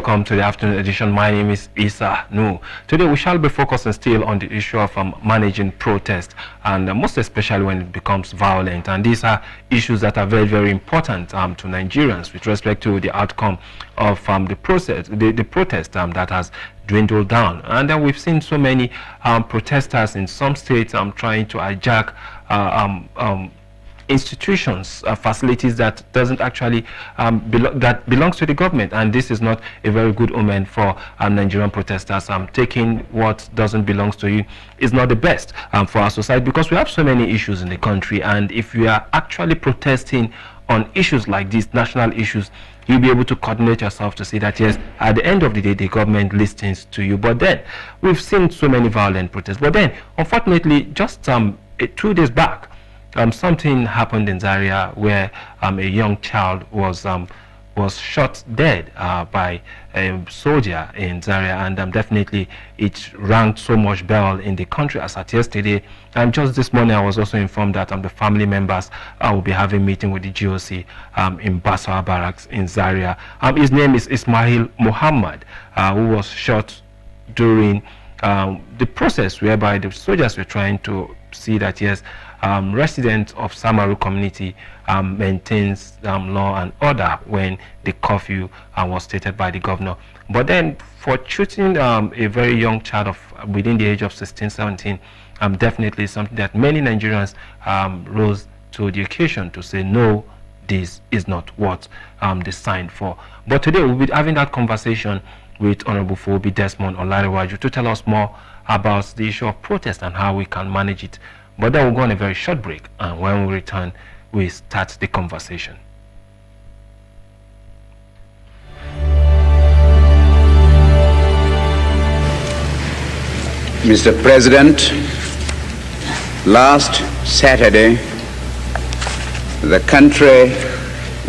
welcome to the afternoon edition. My name is Isa Nu. Today we shall be focusing still on the issue of managing protest, and most especially when it becomes violent. And these are issues that are very, very important to Nigerians with respect to the outcome of the protest that has dwindled down. And then we've seen so many protesters in some states trying to hijack institutions, facilities that doesn't actually belongs to the government, and this is not a very good omen for Nigerian protesters. Taking what doesn't belong to you is not the best for our society, because we have so many issues in the country, and if we are actually protesting on issues like these, national issues, you'll be able to coordinate yourself to see that yes, at the end of the day, the government listens to you. But then we've seen so many violent protests. But then, unfortunately, just 2 days back, something happened in Zaria where a young child was shot dead by a soldier in Zaria, and definitely it rang so much bell in the country as at yesterday. And just this morning, I was also informed that the family members will be having a meeting with the GOC in Basawa Barracks in Zaria. His name is Ismail Muhammad, who was shot during the process whereby the soldiers were trying to see that yes, residents of Samaru community maintains law and order when the curfew was stated by the governor. But then for shooting a very young child of within the age of 16, 17, definitely something that many Nigerians rose to the occasion to say no, this is not what they signed for. But today we'll be having that conversation with Honorable Fobi Desmond Olarewaju to tell us more about the issue of protest and how we can manage it. But then we'll go on a very short break, and when we return, we start the conversation. Mr. President, last Saturday, the country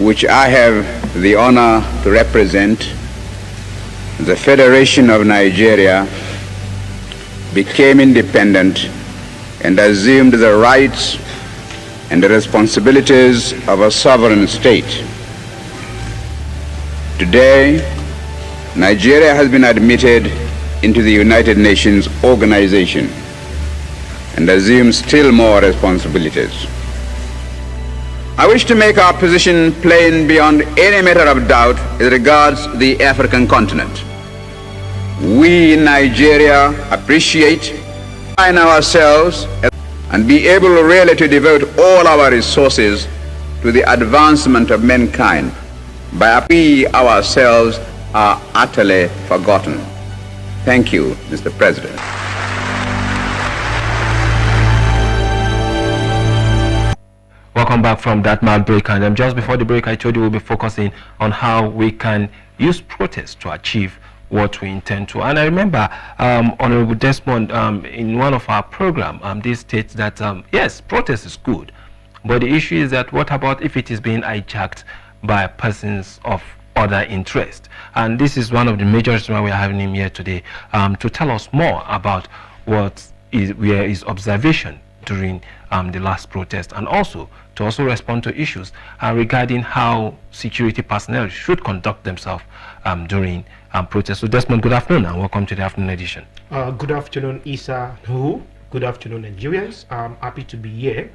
which I have the honor to represent, the Federation of Nigeria, became independent and assumed the rights and the responsibilities of a sovereign state. Today, Nigeria has been admitted into the United Nations organization and assumes still more responsibilities. I wish to make our position plain beyond any matter of doubt as regards the African continent. We in Nigeria appreciate ourselves and be able really to devote all our resources to the advancement of mankind, but we ourselves are utterly forgotten. Thank you, Mr. President. Welcome back from that mild break, and just before the break I told you we'll be focusing on how we can use protest to achieve what we intend to. And I remember Honorable Desmond in one of our programs this states that yes, protest is good, but the issue is that what about if it is being hijacked by persons of other interest? And this is one of the major reasons why we are having him here today, to tell us more about what is his observation during the last protest, and also to respond to issues regarding how security personnel should conduct themselves during protest. So Desmond, good afternoon and welcome to the afternoon edition. Good afternoon, Isa. Good afternoon, Nigerians. I'm happy to be here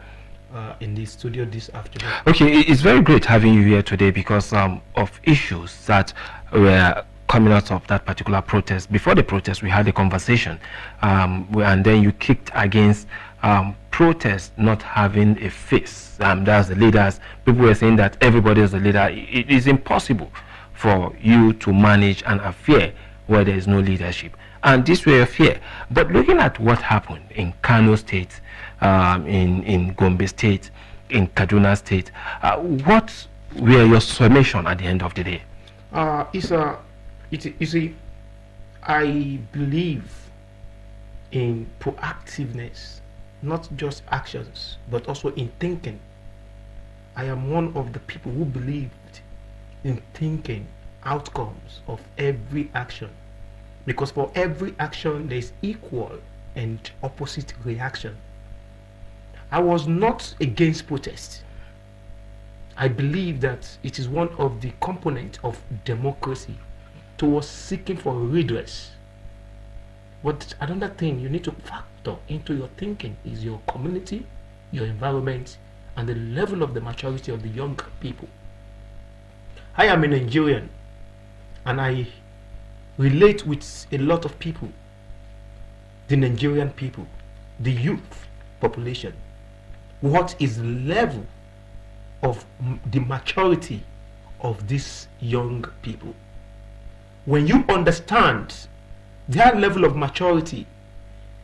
in the studio this afternoon. Okay, it's very great having you here today because of issues that were coming out of that particular protest. Before the protest, we had a conversation, and then you kicked against protest not having a face. That's the leaders. People were saying that everybody is a leader. It is impossible for you to manage an affair where there is no leadership, and this way of fear. But looking at what happened in Kano State, in Gombe State, in Kaduna State, what were your summation at the end of the day? You see, I believe in proactiveness, not just actions, but also in thinking. I am one of the people who believed in thinking outcomes of every action, because for every action there is equal and opposite reaction. I was not against protest. I believe that it is one of the components of democracy towards seeking for redress. But another thing you need to factor into your thinking is your community, your environment, and the level of the maturity of the young people. I am a Nigerian, and I relate with a lot of people, the Nigerian people, the youth population. What is the level of the maturity of these young people? When you understand their level of maturity,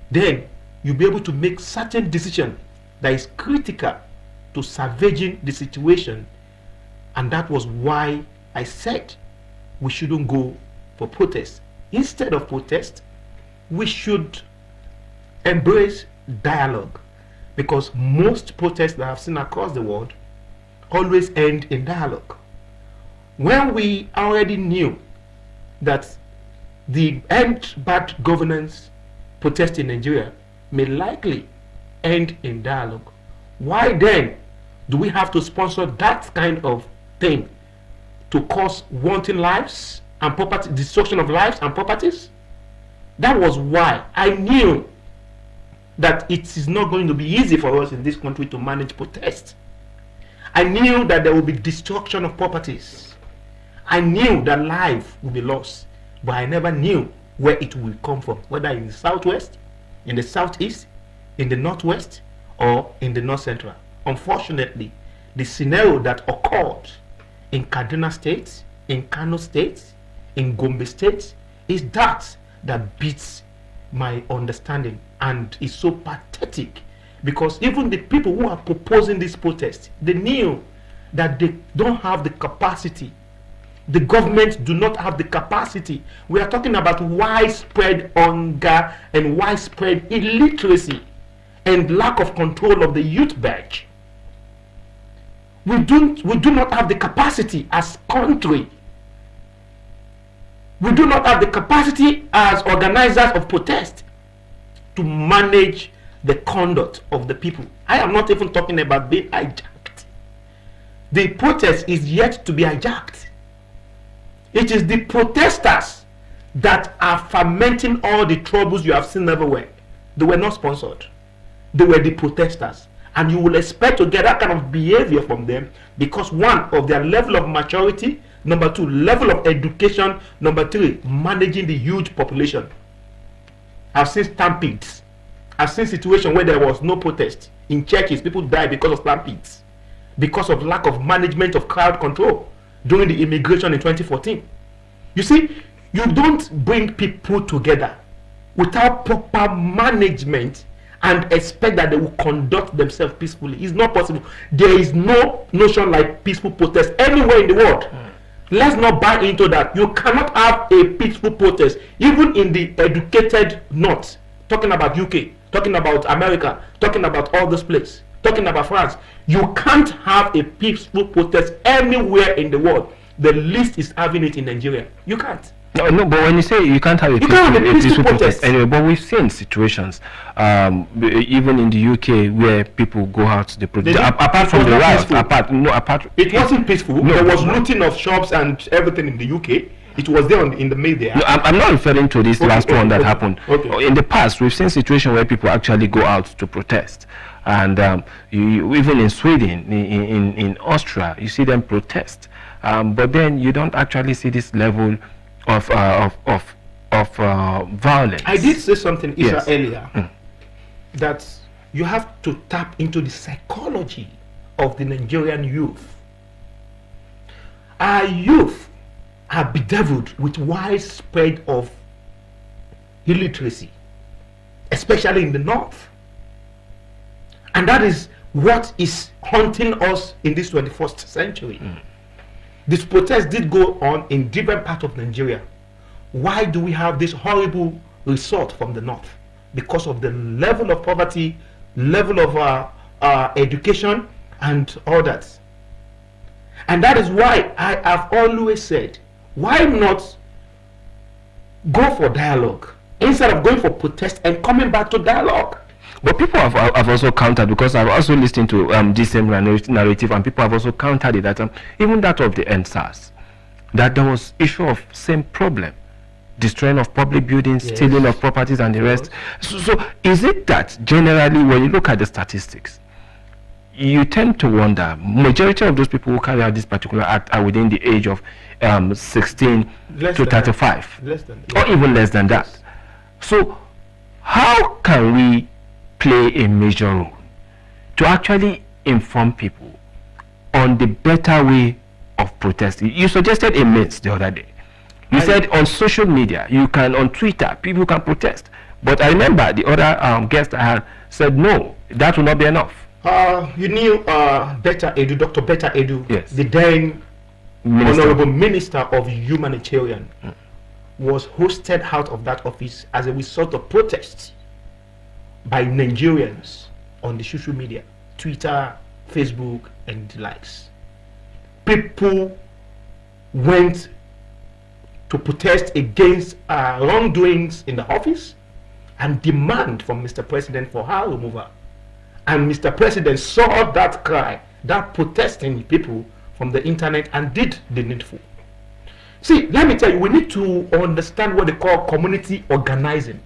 then you'll be able to make certain decision that is critical to salvaging the situation. And that was why I said we shouldn't go for protest. Instead of protest, we should embrace dialogue, because most protests that I've seen across the world always end in dialogue. When we already knew that the end bad governance protest in Nigeria may likely end in dialogue, why then do we have to sponsor that kind of thing to cause wanton lives and property, destruction of lives and properties? That was why I knew that it is not going to be easy for us in this country to manage protest. I knew that there will be destruction of properties. I knew that life will be lost, but I never knew where it will come from, whether in the southwest, in the southeast, in the northwest, or in the north central. Unfortunately, the scenario that occurred in Kaduna State, in Kano State, in Gombe State is that beats my understanding and is so pathetic, because even the people who are proposing this protest, they knew that they don't have the capacity. The government do not have the capacity. We are talking about widespread hunger and widespread illiteracy and lack of control of the youth batch. We do not have the capacity as country. We do not have the capacity as organizers of protest to manage the conduct of the people. I am not even talking about being hijacked. The protest is yet to be hijacked. It is the protesters that are fermenting all the troubles you have seen everywhere. They were not sponsored. They were the protesters. And you will expect to get that kind of behavior from them because, one, of their level of maturity, number two, level of education, number three, managing the huge population. I've seen stampedes. I've seen situations where there was no protest. In churches, people died because of stampedes, because of lack of management of crowd control during the immigration in 2014. You see, you don't bring people together without proper management and expect that they will conduct themselves peacefully. It's not possible. There is no notion like peaceful protest anywhere in the world. Let's not buy into that. You cannot have a peaceful protest even in the educated north. Talking about UK, talking about America, talking about all those places, talking about France. You can't have a peaceful protest anywhere in the world. The least is having it in Nigeria. You can't. No, but when you say you can't have a peaceful protest anyway, but we've seen situations, even in the UK, where people go out to the protest. Apart from the riots, it wasn't peaceful. No, there was looting of shops and everything in the UK. It was there in the media. No, I'm not referring to this last one that happened. In the past, we've seen situations where people actually go out to protest. And even in Sweden, in Austria, you see them protest. But then you don't actually see this level of violence. I did say something earlier, that you have to tap into the psychology of the Nigerian youth. Our youth are bedeviled with widespread of illiteracy, especially in the north. And that is what is haunting us in this 21st century. This protest did go on in different parts of Nigeria. Why do we have this horrible result from the north? Because of the level of poverty, level of education, and all that. And that is why I have always said, why not go for dialogue instead of going for protest and coming back to dialogue? But people have also countered, because I've also listened to this same narrative, and people have also countered it, that even that of the NSAS, that there was issue of same problem, destroying of public buildings, Yes. stealing of properties and the rest. So is it that generally when you look at the statistics, you tend to wonder, majority of those people who carry out this particular act are within the age of 16 Less to than 35, Less than, or even less than that. Yes. So how can we play a major role to actually inform people on the better way of protesting? You suggested a means the other day. You said on social media, you can, on Twitter, people can protest. But I remember the other guest I had said, no, that will not be enough. You knew Betta Edu, Dr. Betta Edu, Yes. the then Minister. Honorable Minister of Humanitarian, was hosted out of that office as a result of protests by Nigerians on the social media, Twitter, Facebook, and the likes. People went to protest against wrongdoings in the office and demand from Mr. President for her removal. And Mr. President saw that cry, that protesting people from the internet, and did the needful. See, let me tell you, we need to understand what they call community organizing.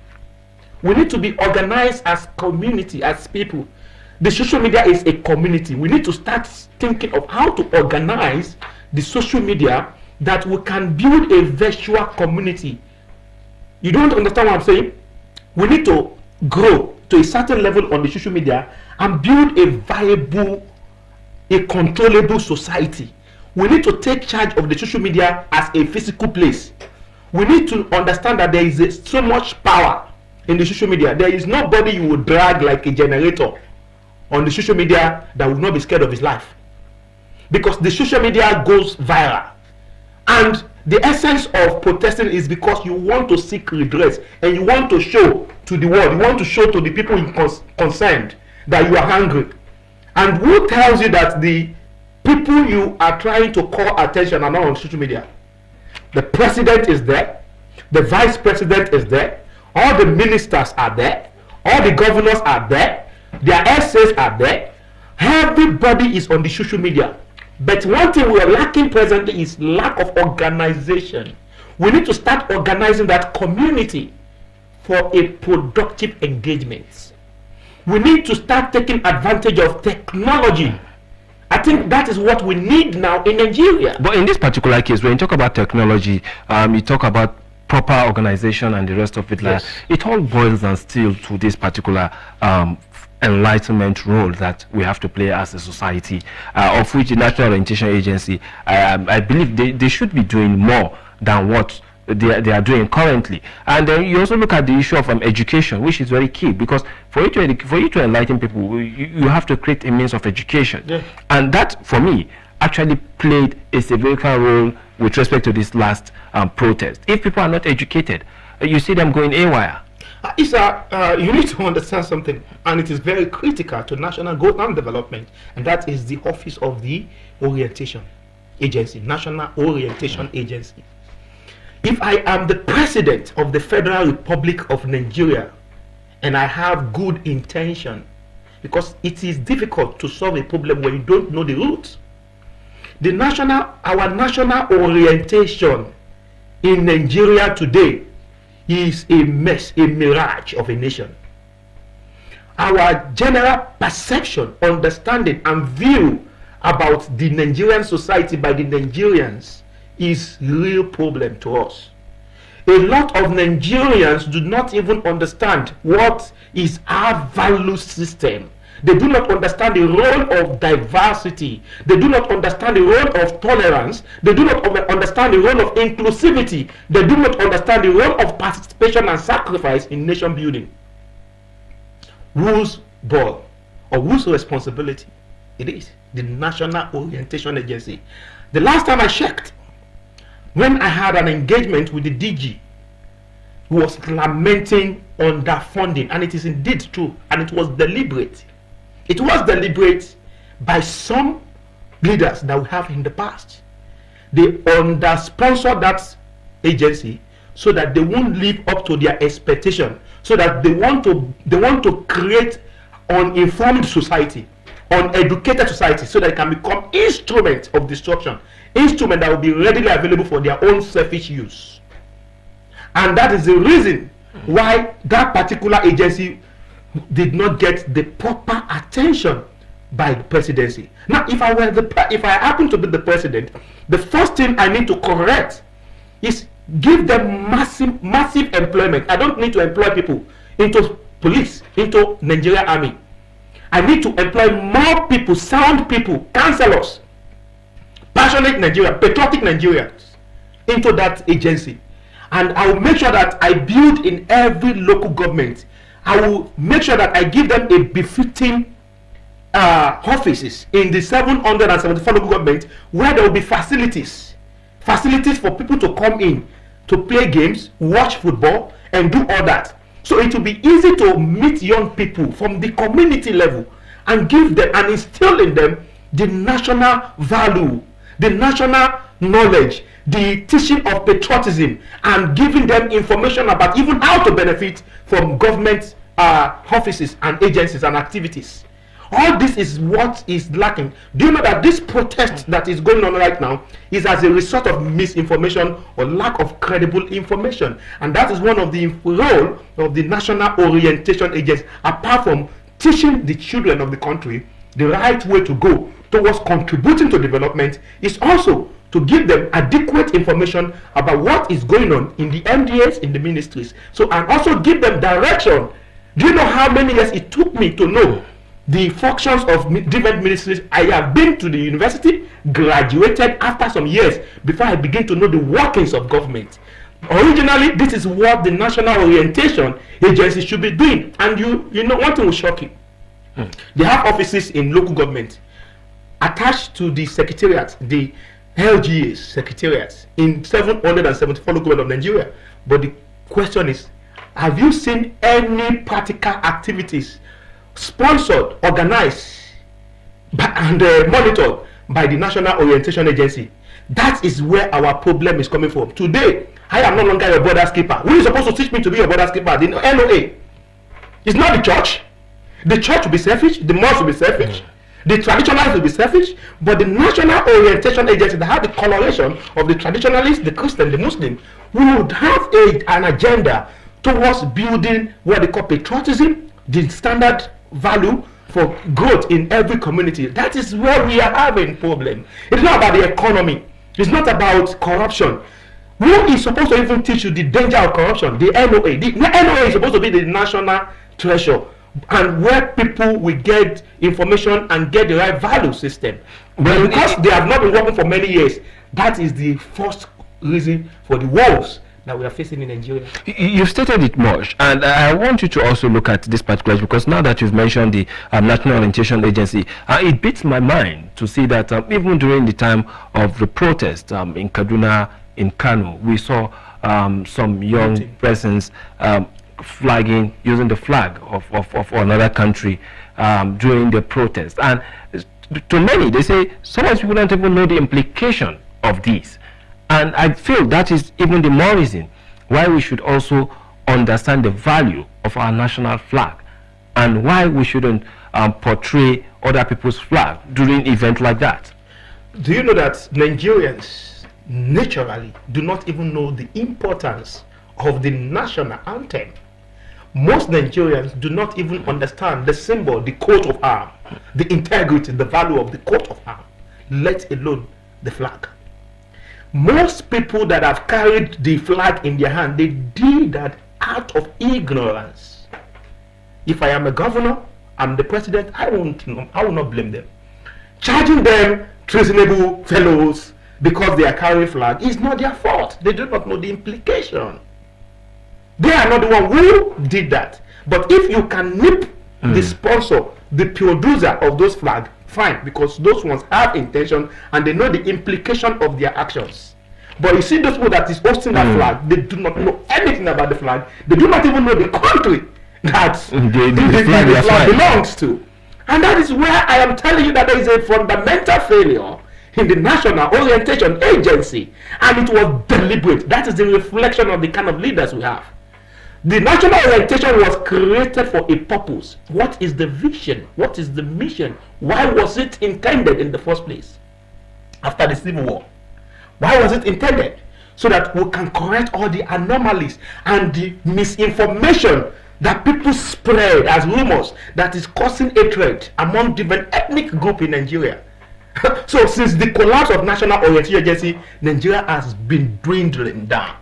We need to be organized as community, as people. The social media is a community. We need to start thinking of how to organize the social media that we can build a virtual community. You don't understand what I'm saying? We need to grow to a certain level on the social media and build a viable, a controllable society. We need to take charge of the social media as a physical place. We need to understand that there is so much power in the social media. There is nobody you will drag like a generator on the social media that will not be scared of his life, because the social media goes viral. And the essence of protesting is because you want to seek redress and you want to show to the world, you want to show to the people concerned that you are hungry. And who tells you that the people you are trying to call attention are not on social media? The president is there, the vice president is there, all the ministers are there, all the governors are there, their essays are there. Everybody is on the social media. But one thing we are lacking presently is lack of organization. We need to start organizing that community for a productive engagement. We need to start taking advantage of technology. I think that is what we need now in Nigeria. But in this particular case, when you talk about technology, you talk about proper organization and the rest of it. Yes. It all boils down still to this particular enlightenment role that we have to play as a society, of which the National Orientation Agency, I believe they should be doing more than what they are doing currently. And then you also look at the issue of education, which is very key, because for you to enlighten people, you have to create a means of education. Yeah. And that, for me, actually played a significant role with respect to this last protest. If people are not educated, you see them going haywire. You need to understand something, and it is very critical to national growth and development, and that is the office of the Orientation Agency, National Orientation Agency. If I am the president of the Federal Republic of Nigeria and I have good intention, because it is difficult to solve a problem when you don't know the root. Our national orientation in Nigeria today is a mess, a mirage of a nation. Our general perception, understanding, and view about the Nigerian society by the Nigerians is a real problem to us. A lot of Nigerians do not even understand what is our value system. They do not understand the role of diversity. They do not understand the role of tolerance. They do not understand the role of inclusivity. They do not understand the role of participation and sacrifice in nation building. Whose ball or whose responsibility it is? The National Orientation Agency. The last time I checked, when I had an engagement with the DG, who was lamenting underfunding, and it is indeed true, and it was deliberate. It was deliberate by some leaders that we have in the past. They under-sponsor that agency so that they won't live up to their expectation, so that they want to create an informed society, uneducated society, so that it can become instrument of destruction. instrument that will be readily available for their own selfish use. And that is the reason why that particular agency did not get the proper attention by the presidency. Now, if I happen to be the president, the first thing I need to correct is give them massive employment. I don't need to employ people into police, into Nigeria army. I need to employ more people, sound people, councillors, passionate Nigerians, patriotic Nigerians into that agency. And I will make sure that I build in every local government. I will make sure that I give them a befitting offices in the 774 local government where there will be facilities for people to come in to play games, watch football, and do all that. So it will be easy to meet young people from the community level and give them and instill in them the national value, the national knowledge, the teaching of patriotism, and giving them information about even how to benefit from government offices and agencies and activities. All this is what is lacking. Do you know that this protest that is going on right now is as a result of misinformation or lack of credible information? And that is one of the role of the National Orientation Agency, apart from teaching the children of the country the right way to go towards contributing to development, is also to give them adequate information about what is going on in the MDAs, in the ministries. So, and also give them direction. Do you know how many years it took me to know the functions of different ministries? I have been to the university, graduated after some years before I begin to know the workings of government. Originally, this is what the National Orientation Agency should be doing. And you know, one thing will shock you. They have offices in local government attached to the secretariat, the LGAs secretariats in 774 local government of Nigeria. But the question is, have you seen any practical activities sponsored, organized, and monitored by the National Orientation Agency? That is where our problem is coming from. Today, I am no longer your borders keeper. Who is supposed to teach me to be your borders keeper? The NOA. It's not the church. The church will be selfish. The mosque will be selfish. The traditionalists will be selfish. But the National Orientation Agency that have the coloration of the traditionalists, the Christian, the Muslim, would have an agenda towards building what they call patriotism, the standard value for growth in every community. That is where we are having problem. It's not about the economy. It's not about corruption. Who is supposed to even teach you the danger of corruption? The NOA. The NOA is supposed to be the national treasure, and where people will get information and get the right value system. But because they have not been working for many years, that is the first reason for the woes that we are facing in Nigeria. You've stated it much, and I want you to also look at this particular, because now that you've mentioned the National Orientation Agency, it beats my mind to see that even during the time of the protest in Kaduna, in Kano, we saw some young persons flagging, using the flag of another country during the protest. And to many, they say some of people don't even know the implication of this. And I feel that is even the more reason why we should also understand the value of our national flag, and why we shouldn't portray other people's flag during events like that. Do you know that Nigerians naturally do not even know the importance of the national anthem? Most Nigerians do not even understand the symbol, the coat of arms, the integrity, the value of the coat of arms, let alone the flag. Most people that have carried the flag in their hand, they did that out of ignorance. If I am a governor, I'm the president, I will not blame them. Charging them treasonable fellows because they are carrying flag is not their fault. They do not know the implication. They are not the one who did that. But if you can nip the sponsor, the producer of those flags, fine, because those ones have intention and they know the implication of their actions. But you see those people that is hosting that flag, they do not know anything about the flag. They do not even know the country that the flag belongs to. And that is where I am telling you that there is a fundamental failure in the National Orientation Agency, and it was deliberate. That is the reflection of the kind of leaders we have. The National Orientation was created for a purpose. What is the vision? What is the mission? Why was it intended in the first place? After the Civil War, Why was it intended? So that we can correct all the anomalies and the misinformation that people spread as rumors that is causing hatred among different ethnic groups in Nigeria. So since the collapse of National Orientation Agency, Nigeria has been dwindling down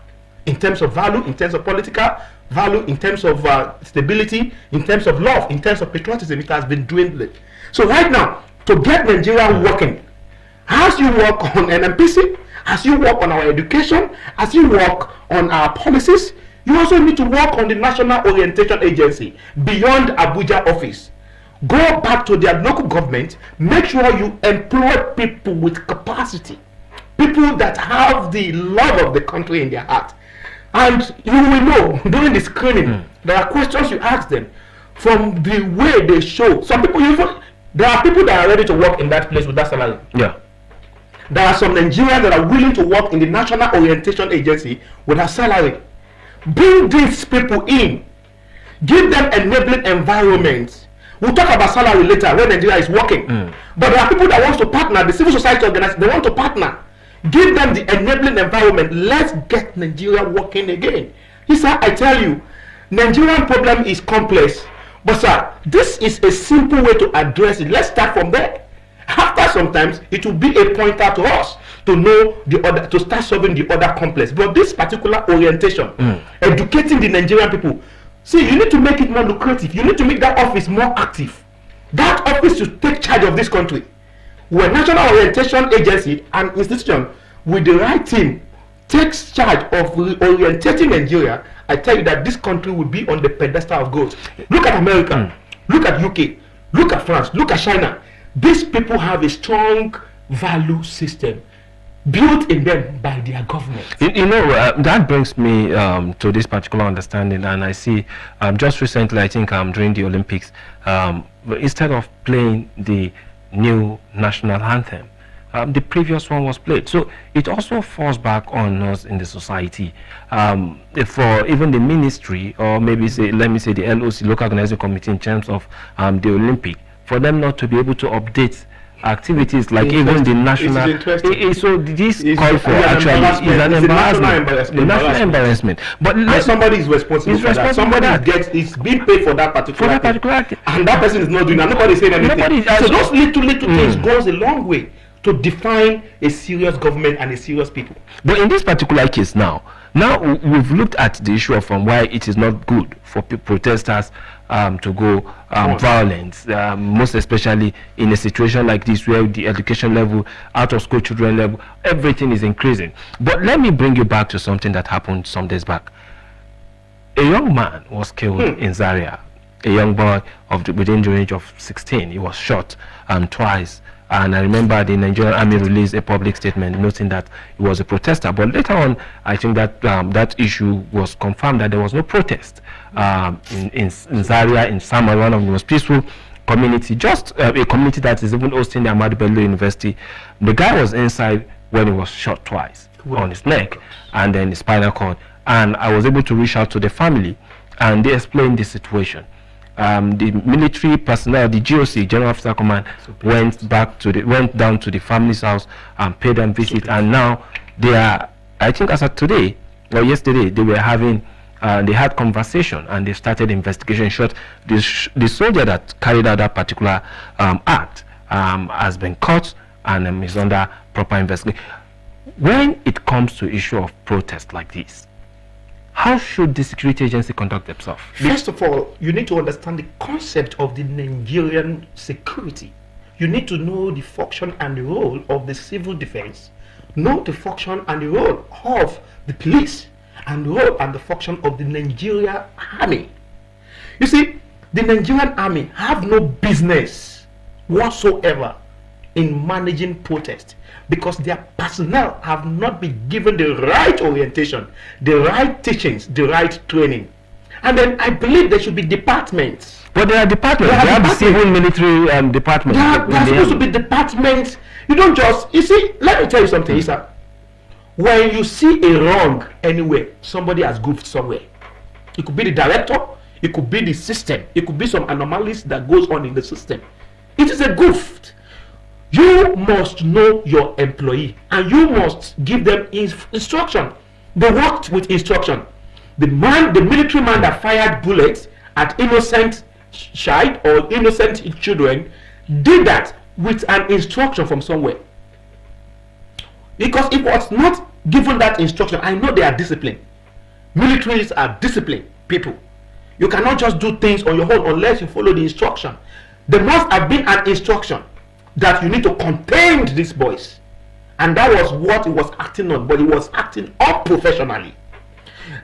in terms of value, in terms of political value, in terms of stability, in terms of love, in terms of patriotism. It has been dwindling. So right now, to get Nigeria working, as you work on NMPC, as you work on our education, as you work on our policies, you also need to work on the National Orientation Agency beyond Abuja office. Go back to their local government, make sure you employ people with capacity, people that have the love of the country in their heart. And you will know during the screening, there are questions you ask them from the way they show. Some people, there are people that are ready to work in that place with that salary. Yeah. There are some Nigerians that are willing to work in the National Orientation Agency with a salary. Bring these people in. Give them enabling environments. We'll talk about salary later when Nigeria is working. But there are people that want to partner, the civil society organization, they want to partner. Give them the enabling environment. Let's get Nigeria working again. Sir, I tell you, Nigerian problem is complex. But sir, this is a simple way to address it. Let's start from there. After sometimes it will be a pointer to us to know the other, to start solving the other complex. But this particular orientation, educating the Nigerian people, see, you need to make it more lucrative. You need to make that office more active. That office should take charge of this country. When National Orientation Agency, an institution with the right team, takes charge of orientating Nigeria, I tell you that this country will be on the pedestal of growth. Look at America, look at UK, look at France, look at China. These people have a strong value system built in them by their government. That brings me to this particular understanding, and I see just recently, I think during the Olympics, instead of playing the new national anthem, the previous one was played. So it also falls back on us in the society, for even the ministry, or maybe let me say the LOC, local organizing committee, in terms of the Olympic, for them not to be able to update activities like even the national. So this call for actually is an national embarrassment. But somebody is responsible for that. Somebody is being paid for that particular thing. And that person is not doing that. Nobody is saying anything. So those little things goes a long way to define a serious government and a serious people. But in this particular case now we've looked at the issue of why it is not good for protesters to go violent, most especially in a situation like this where the education level, out of school children level, everything is increasing. But let me bring you back to something that happened some days back. A young man was killed in Zaria, a young boy within the range of 16. He was shot twice. And I remember the Nigerian army released a public statement noting that he was a protester. But later on, I think that that issue was confirmed that there was no protest in Zaria, in Samuel, one of the most peaceful community, just a community that is even hosting the Ahmadu Bello University. The guy was inside when he was shot twice on his neck and then his spinal cord. And I was able to reach out to the family, and they explained the situation. The military personnel, the GOC, General Officer Command, went down to the family's house and paid them visit, and now they are, I think as of today or yesterday, they were having, they had conversation and they started investigation. Short, the soldier that carried out that particular act has been caught and is under proper investigation. When it comes to issue of protest like this, how should the security agency conduct themselves? First of all, you need to understand the concept of the Nigerian security. You need to know the function and the role of the civil defense, know the function and the role of the police, and the role and the function of the Nigerian army. You see, the Nigerian army have no business whatsoever in managing protest, because their personnel have not been given the right orientation, the right teachings, the right training. And then I believe there should be departments. But there are departments. There are the civil military departments. There are supposed to be departments. You don't just, you see, let me tell you something, Isa. When you see a wrong anywhere, somebody has goofed somewhere. It could be the director, it could be the system, it could be some anomalies that goes on in the system. It is a goof. You must know your employee and you must give them instruction. They worked with instruction. The military man that fired bullets at innocent child or innocent children did that with an instruction from somewhere. Because if it was not given that instruction, I know they are disciplined. Militaries are disciplined people. You cannot just do things on your own unless you follow the instruction. There must have been an instruction that you need to contain these boys. And that was what he was acting on, but he was acting unprofessionally.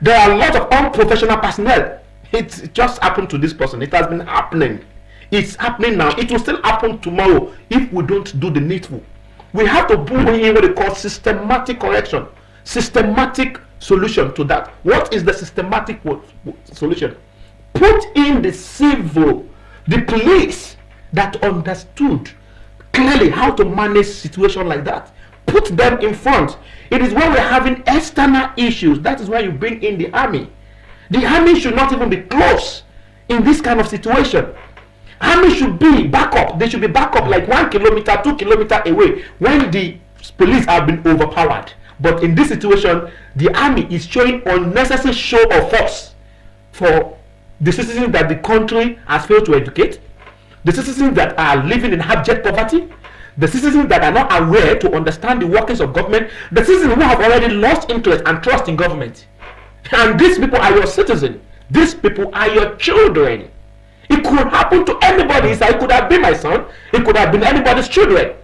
There are a lot of unprofessional personnel. It just happened to this person. It has been happening. It's happening now. It will still happen tomorrow if we don't do the needful. We have to bring in what they call systematic correction, systematic solution to that. What is the systematic solution? Put in the civil, the police that understood clearly how to manage situation like that. Put them in front. It is when we're having external issues, that is why you bring in the army. The army should not even be close in this kind of situation. Army should be backup. They should be backup like 1 kilometer, 2 kilometers away when the police have been overpowered. But in this situation, the army is showing unnecessary show of force for the citizens that the country has failed to educate, the citizens that are living in abject poverty, the citizens that are not aware to understand the workings of government, the citizens who have already lost interest and trust in government. And these people are your citizens. These people are your children. It could happen to anybody. It could have been my son. It could have been anybody's children.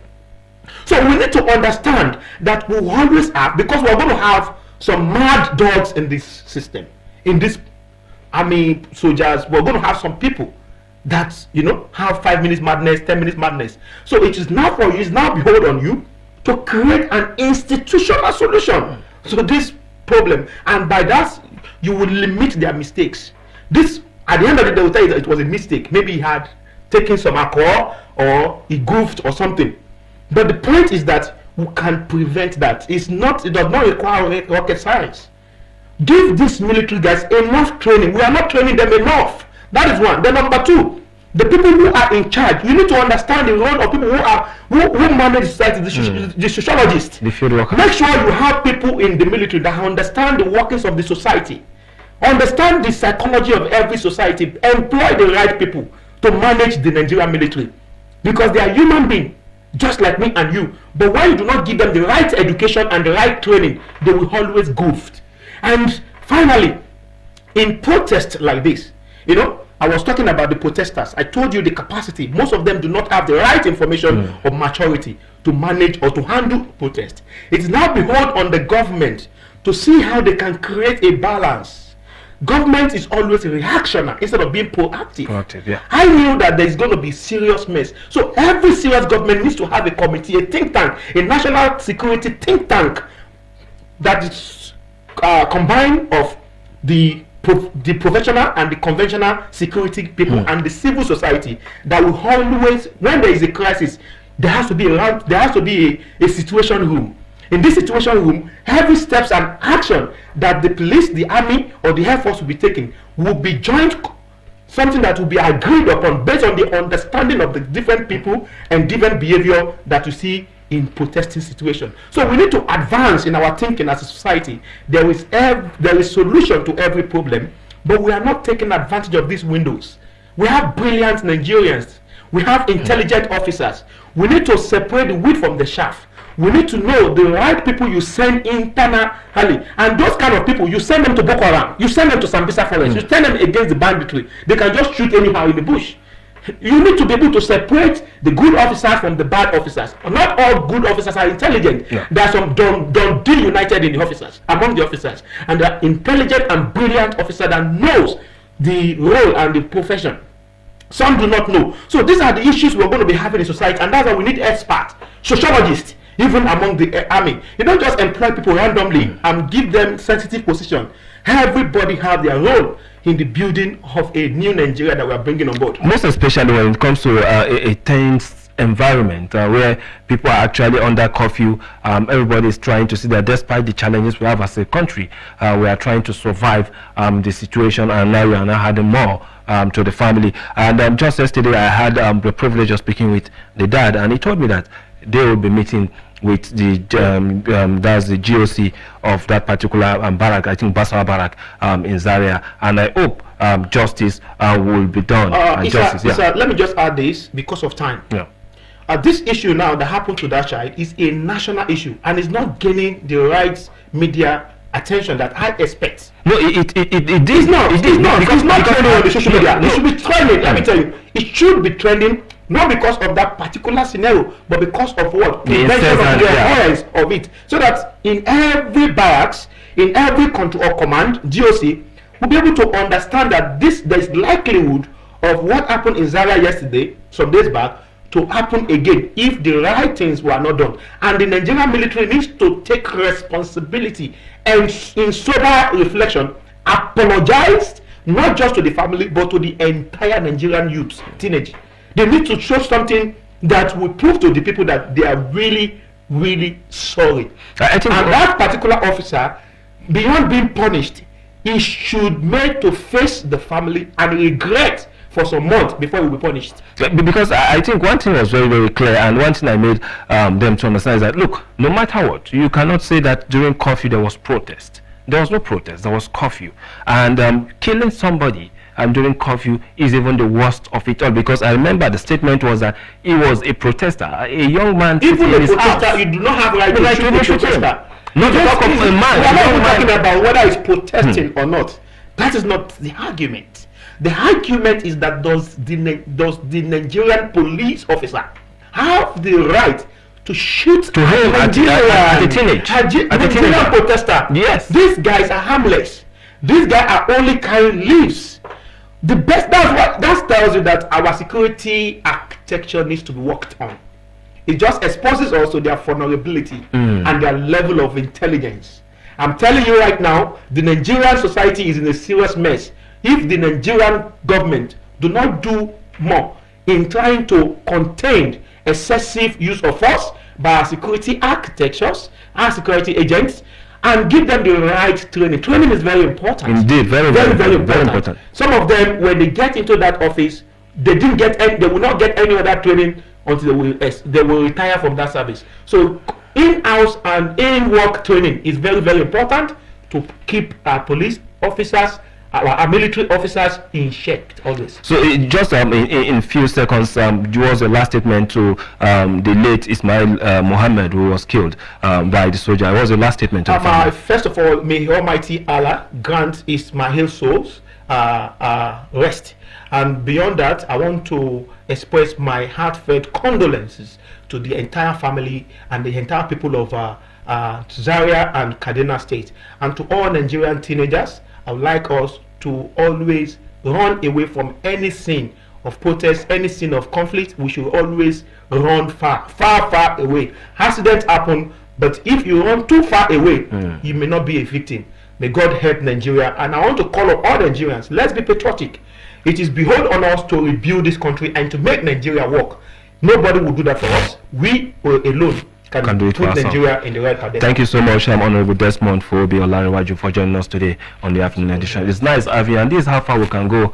So we need to understand that we always have, because we're going to have some mad dogs in this system, in this army soldiers. We're going to have some people that, you know, have 5 minutes madness, 10 minutes madness. So it is now for you, it's now behold on you to create an institutional solution to this problem, and by that you will limit their mistakes. This, at the end of the day, they will tell you that it was a mistake. Maybe he had taken some alcohol or he goofed or something. But the point is that we can prevent that. It does not require rocket science. Give these military guys enough training. We are not training them enough. That is one. Then number two, the people who are in charge, you need to understand the role of people who manage society, the sociologists. The field worker. Make sure you have people in the military that understand the workings of the society, understand the psychology of every society, employ the right people to manage the Nigerian military, because they are human beings just like me and you. But when you do not give them the right education and the right training, they will always goof. And finally, in protests like this, you know, I was talking about the protesters. I told you the capacity. Most of them do not have the right information or maturity to manage or to handle protest. It is now behold on the government to see how they can create a balance. Government is always reactionary instead of being proactive. Yeah. I knew that there is going to be serious mess. So every serious government needs to have a committee, a think tank, a national security think tank that is combined of the professional and the conventional security people and the civil society, that will always, when there is a crisis, there has to be a situation room. In this situation room, every steps and action that the police, the army, or the air force will be taking will be joint, something that will be agreed upon based on the understanding of the different people and different behavior that you see in protesting situation. So we need to advance in our thinking as a society. There is solution to every problem, but we are not taking advantage of these windows. We have brilliant Nigerians. We have intelligent officers. We need to separate the wheat from the chaff. We need to know the right people you send internally, and those kind of people, you send them to Boko Haram, you send them to Sambisa Forest, you send them against the banditry. They can just shoot anyhow in the bush. You need to be able to separate the good officers from the bad officers. Not all good officers are intelligent. Yeah. There are some don't united in the officers, among the officers, and there are intelligent and brilliant officers that knows the role and the profession. Some do not know. So these are the issues we're going to be having in society, and that's why we need experts, sociologists, even among the army. You don't just employ people randomly and give them sensitive position. Everybody have their role in the building of a new Nigeria that we are bringing on board. Most especially when it comes to a tense environment where people are actually under curfew. Everybody is trying to see that despite the challenges we have as a country, we are trying to survive the situation, and now we are now adding more to the family. And just yesterday I had the privilege of speaking with the dad, and he told me that they will be meeting with the that's the GOC of that particular barrack, I think Basawa Barrack in Zaria, and I hope justice will be done. Let me just add this because of time. Yeah. This issue now that happened to that child is a national issue and is not gaining the right media attention that I expect. No, it is not. It's not trending on the social media. It should be trending. Let me tell you, it should be trending not because of that particular scenario, but because of what prevention of the occurrence of it. So that in every barracks, in every control or command, GOC will be able to understand that there is likelihood of what happened in Zaria yesterday, some days back, to happen again if the right things were not done. And the Nigerian military needs to take responsibility and in sober reflection apologize not just to the family but to the entire Nigerian youths, teenage. They need to show something that will prove to the people that they are really, really sorry. And that particular officer, beyond being punished, he should make to face the family and regret for some months before he will be punished. Because I think one thing was very, very clear, and one thing I made them to understand is that, look, no matter what, you cannot say that during curfew there was protest. There was no protest, there was curfew. And killing somebody during curfew is even the worst of it all, because I remember the statement was that he was a protester, a young man. Even a protester, you do not have right to shoot a protester. Not to talk of a man. We are not even talking about whether he's protesting or not. That is not the argument. The argument is that does the Nigerian police officer have the right to shoot to him at a teenage protester? Yes. These guys are harmless. These guys are only carrying leaves. That tells you that our security architecture needs to be worked on. It just exposes also their vulnerability and their level of intelligence. I'm telling you right now, the Nigerian society is in a serious mess. If the Nigerian government do not do more in trying to contain excessive use of force by our security architectures, our security agents, and give them the right training. Training is very important. Indeed, very important. Some of them, when they get into that office, they will not get any other training until they will retire from that service. So in-house and in-work training is very, very important to keep our police officers, our military officers in check always. So just in few seconds, was the last statement to the late Ismail Mohammed, who was killed by the soldier. What was the last statement to first of all, may Almighty Allah grant Ismail's souls rest. And beyond that, I want to express my heartfelt condolences to the entire family and the entire people of Zaria and Kaduna State. And to all Nigerian teenagers, I would like us to always run away from any scene of protest, any scene of conflict. We should always run far away. Accidents happen, but if you run too far away, you may not be a victim. May God help Nigeria. And I want to call on all Nigerians, let's be patriotic. It is behold on us to rebuild this country and to make Nigeria work. Nobody will do that for us. We alone can do it put Nigeria in the right path. Thank you so much, Honorable Desmond for Olarewaju, for joining us today on the Afternoon Edition. It's nice having you, and this is how far we can go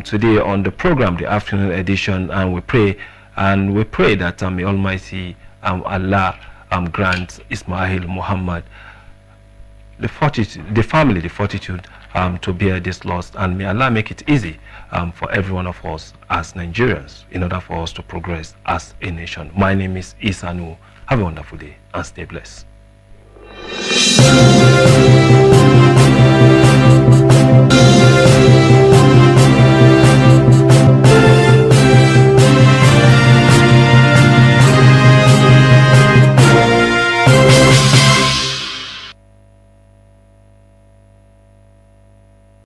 today on the program, the Afternoon Edition, and we pray that may Almighty Allah grant Ismail Muhammad the family the fortitude to bear this loss, and may Allah make it easy for every one of us as Nigerians in order for us to progress as a nation. My name is Isanu. Have a wonderful day and stay blessed.